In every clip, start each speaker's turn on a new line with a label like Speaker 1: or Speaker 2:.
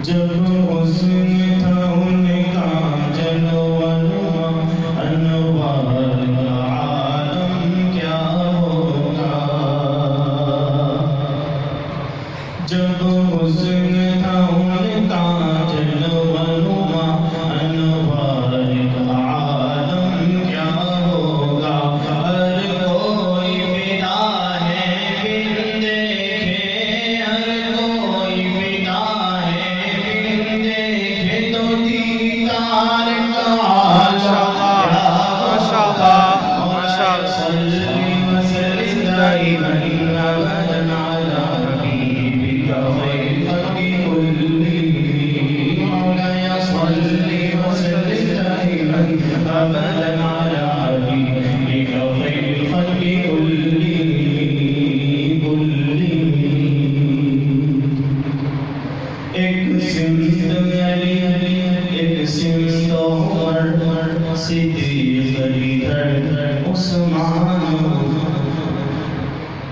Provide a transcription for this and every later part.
Speaker 1: جب حسن تھا ان کا جلوہ انوار کا عالم کیا ہوگا، جب حسن تھا ان کا جلوہ انوار کا عالم کیا ہوگا، ہر کوئی فدا ہے بن دیکھے، ہر کوئی فدا ہے بن دیکھے، تو دیدار کا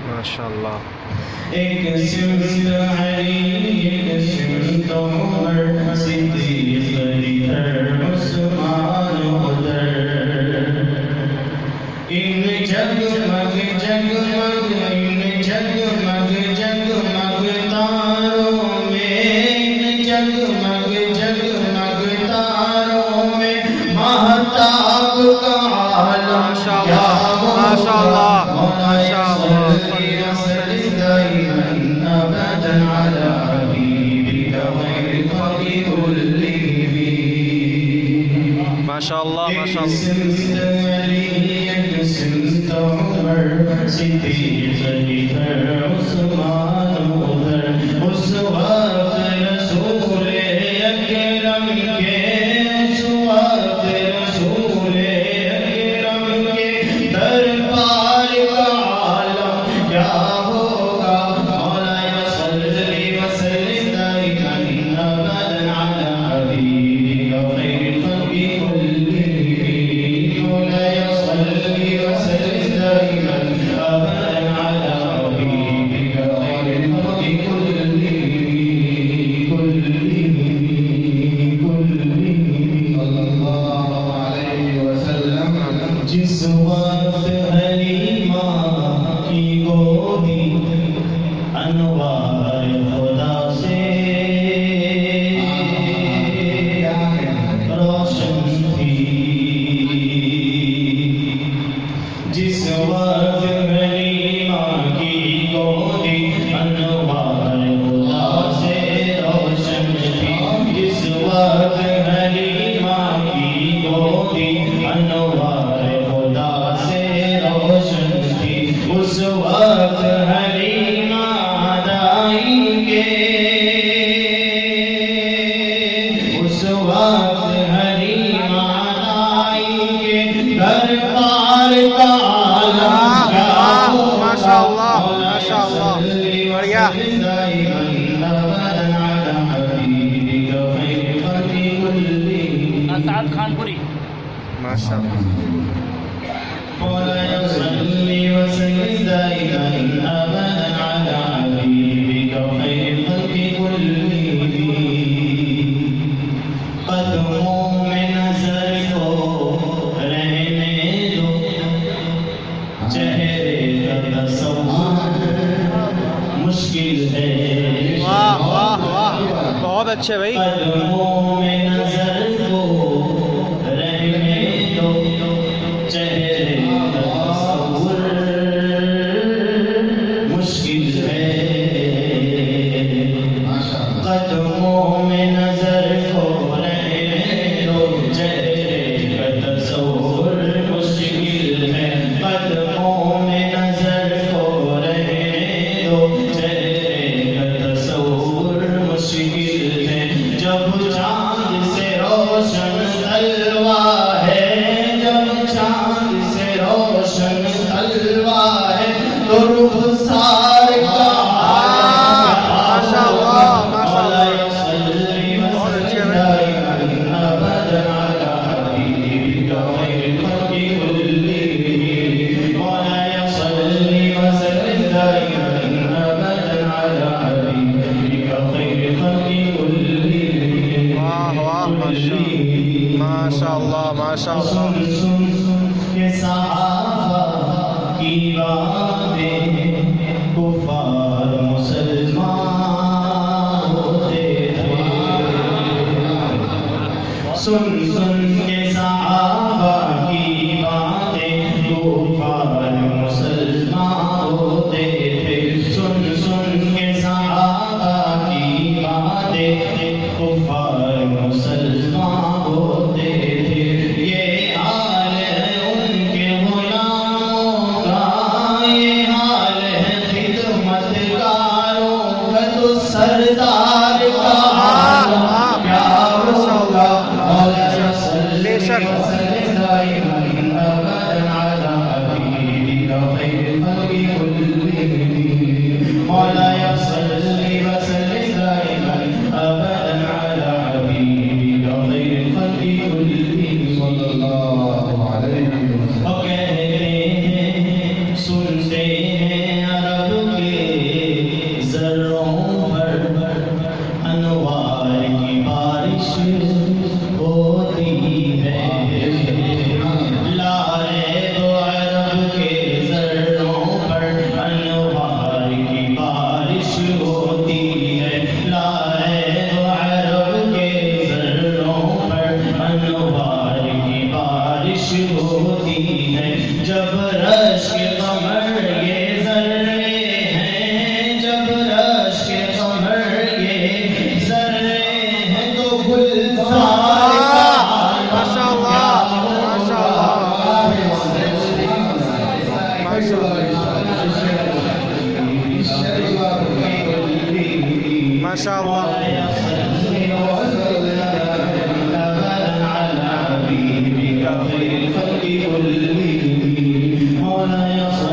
Speaker 2: ماشاءاللہ.
Speaker 1: ایک سمت علی، ایک سمت عمر، صدیق ادھر عثمان ادھر، ان جگمگ جگمگ، ان جگمگ جگمگ تاروں میں، ان جگمگ جگمگ تاروں میں مہتاب کا عالم کیا ہوگا،
Speaker 2: ماشاءاللہ.
Speaker 1: صدیق ادھر عثمان ادھر، اس وقت رسول اکرم کے، اس وقت رسول اکرم کے دربار کا عالم کیا ہوگا، مولا صلی وسلم دائما ابدا علی حبیبک خیر الخلق کلہم، مولا صلی وسلم دائما ابدا علی حبیبک خیر الخلق کلہم صلی اللہ علیہ وسلم. جس وقت حلیمہ کی گودی انوار خدا سے روشن تھی، جس وقت حلیمہ کی گودی انوار خدا سے روشن تھی، جس وقت حلیمہ کی گودی انوار خدا سے روشن تھی، اس وقت حلیمہ دائیں گے، اس وقت حلیمہ دائیں گے، دربار کا عالم کیا ہوگا،
Speaker 2: ماشاءاللہ ماشاءاللہ. بڑھیا.
Speaker 3: اسعد خان پوری.
Speaker 2: ماشاءاللہ.
Speaker 1: مولا صلی وسلم دائما ابدا علی حبیبک خیر الخلق کلہم. قدموں میں نظر کو رہنے دو، چہرے کا تصور مشکل ہے،
Speaker 2: واہ واہ واہ، بہت اچھے بھائی.
Speaker 1: قدموں میں نظر کو رہنے دو، چہرے کا تصور مشکل ہے، قدموں میں نظر کو رہنے دو، چہرے کا تصور مشکل ہے، قدموں میں نظر کو رہنے دو، چہرے کا تصور مشکل ہے، جب چاند
Speaker 2: ماشاء اللہ ماشاء اللہ
Speaker 1: سن سن کے صحابہ کی باتیں کفار مسلمان ہوتے تھے سن سن کے صحابہ کی باتیں کفار مسلمان ہوتے تھے سن سن کے صحابہ کی باتیں کفار مسلمان ہوتے تھے یہ حال ہے ان کے غلاموں کا یہ حال ہے خدمت کاروں کا تو سردار کا حال کیا ہوگا مولا صلی وسلم دائما ابدا على حبیبک خیر الخلق کلہم مولا صلی وسلم دائما ابدا على حبیبک خیر الخلق کلہم صلی اللہ علیہ وسلم اور کہتے ہیں سنتے ہیں عرب کے ذروں پر انوار کی بارش ہوتی ہے لارے دو عرب کے ذروں پر انوار کی بارش ہوتی ہے لارے دو عرب کے ذروں پر انوار کی بارش ہوتی ہے جب رشک قمر یہ ذرے ہیں جب رشک قمر یہ ذرے ہیں تو گلزار
Speaker 2: ماشاء اللہ ماشاء اللہ ماشاء اللہ
Speaker 1: مولا